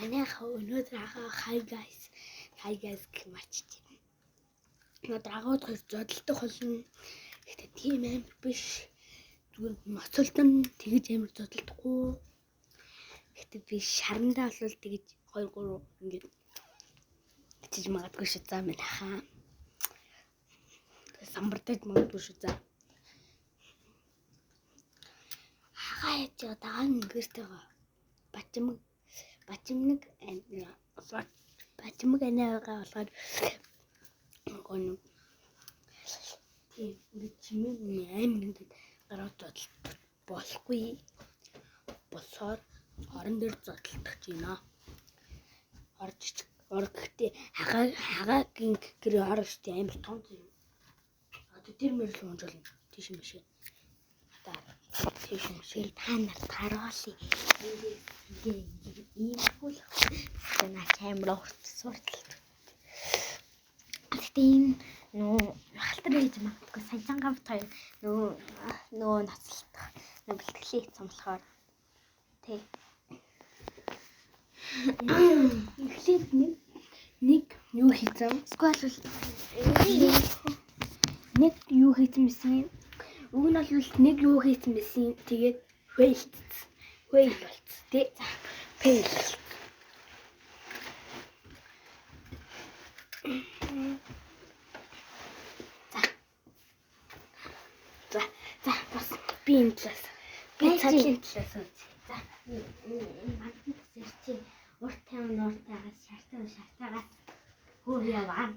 Манайха өнөөдөр hi guys гэх марчиж байна. Өнөөдөр агууд хоёр зодтолдог болно. Гэтэ тийм амар биш. Зүгээр ноцолдон тэгэж амар зодтолдохгүй. Гэтэ би шарандаа бол тэгэж 2 3 ингэж чиж магадгүй шүү заа минь хаа. Самбартаж магадгүй шүү заа. Хаа яж байгаа нэгэртэйгаа. Бачимнэг анаагаа болгоод гоног тийм чимээ амар ингээд гараад зодтолдох болохгүй болсоор орон дээр зодтолдож байна. Оргохтэй хагагийн гэрээ орохтой амар том юм. Одоо тэр мөрөл унжуулна. Тийш юм шиг. Тийш юм шиг та нар тараалаа. Ийм хөл танаа амар урт сурталт. Тийм нөө халтар хийж магадгүй санчангав тоо нөө ноцлох бэлтгэлээ хийсэн болохоор тий. Эхлээд нэг юу хийсэн? Сквал нэг юу хийсэн мэсэн. Уг нь бол нэг юу хийсэн мэсэн. Тэгээд fail болц. Тий. Fail. За бас би энэ талаас. Би цаагийн талаас үз. За. Мантан сэрчээ. Урт таймнуудаас шартаагаас хөө яваа.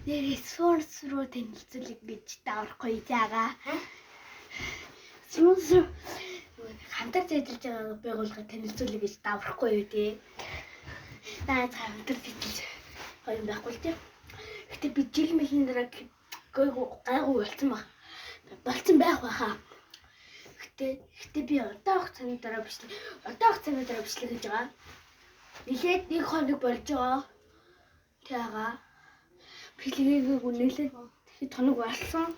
Ресурс руу тэнцэлэг гэж дааврахгүй заагаа. Ресурс хамтар зэжиж байгаа байгууллага танилцуулъя гэж дааврахгүй юу тий. Наад хамтар зэжиж хоёр байхгүй л тий. Гэтэ би жил мэхийн дараа гайгүй болцсон баг. Болцсон байх байхаа. Гэтэ би одоо хугацааны дараа бичлэг гэж байгаа. Нилээд 1 хоног болж байгаа. Тэгаа Билгийг үнэлээд тэгэхэд тоног болсон.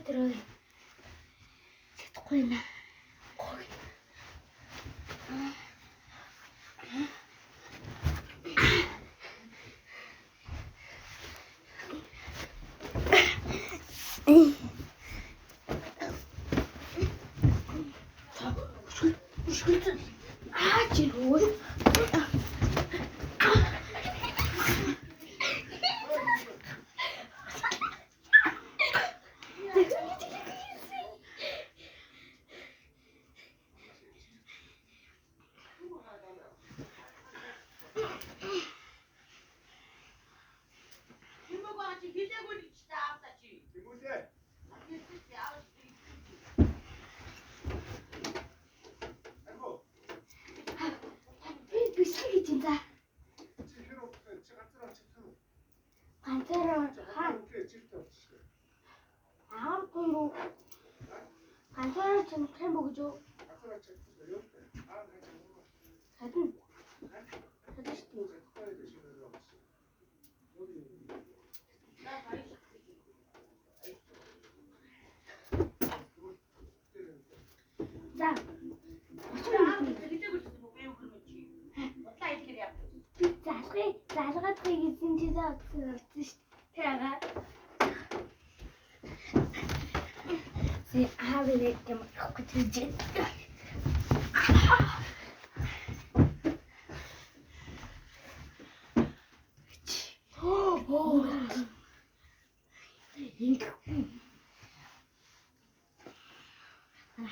Тэрөө сэтгэхгүй нэ. ганцаараа хаа. Аагүй. Ганцаараа чимх юм бөгж үү? Хадна. Хадна шүү. За. Залгаад хийсэн чи заа өгсөн шүү. Тэгаа. Си авирэг юм авах гэж.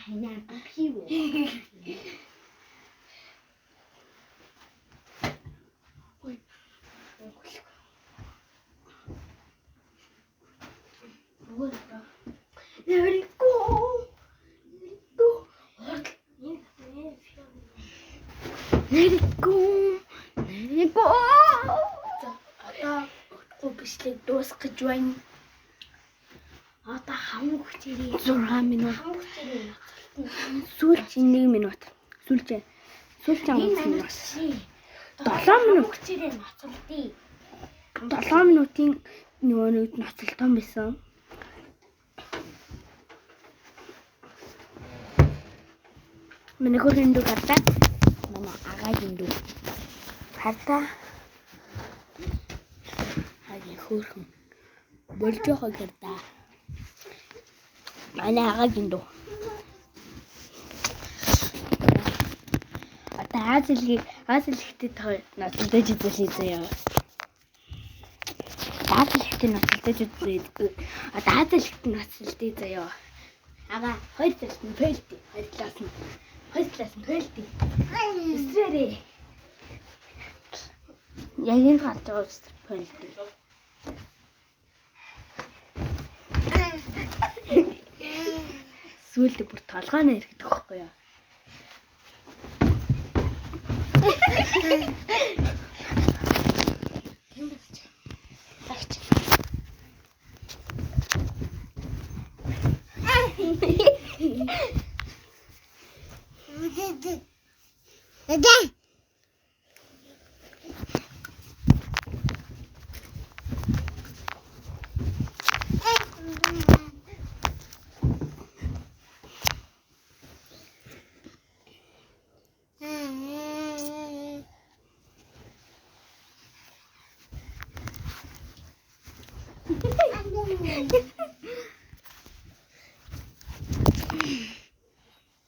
Хайнаа пив. Ой. Ярико. За одоо утгагүй бичлэг дуусгаж байна. Одоо хамаг хүчээрээ 6 минут. хамаг хүчээрээ Сүүлчийн 1 минут. Сүүлчийн 3 минут. 7 минут. Хүчээрээ ноцолдъё. 7 минутын нөгөө нэг ноцолтон байсан. Манай хөргөн дүү гартаа. Манай агагийн дүү. Гартаа. Хагийн хөргөн. Болж байгаа гартаа. Манай агагийн дүү. Одоо Азэлхтэй ноцолдож үзүүлээ заяа. Азэлхтэй ноцолдож үзээд. Одоо Азэлхтэй ноцолдъё заяа. Ага, хоёр талаас нь фейлти. Хоёр талаас нь фейлти. Эсрээрээ. Яг энэ гарч байгаа үстэр фейлти. Сүүлдээ бүр толгойн ирэхэд өгөхгүй юу?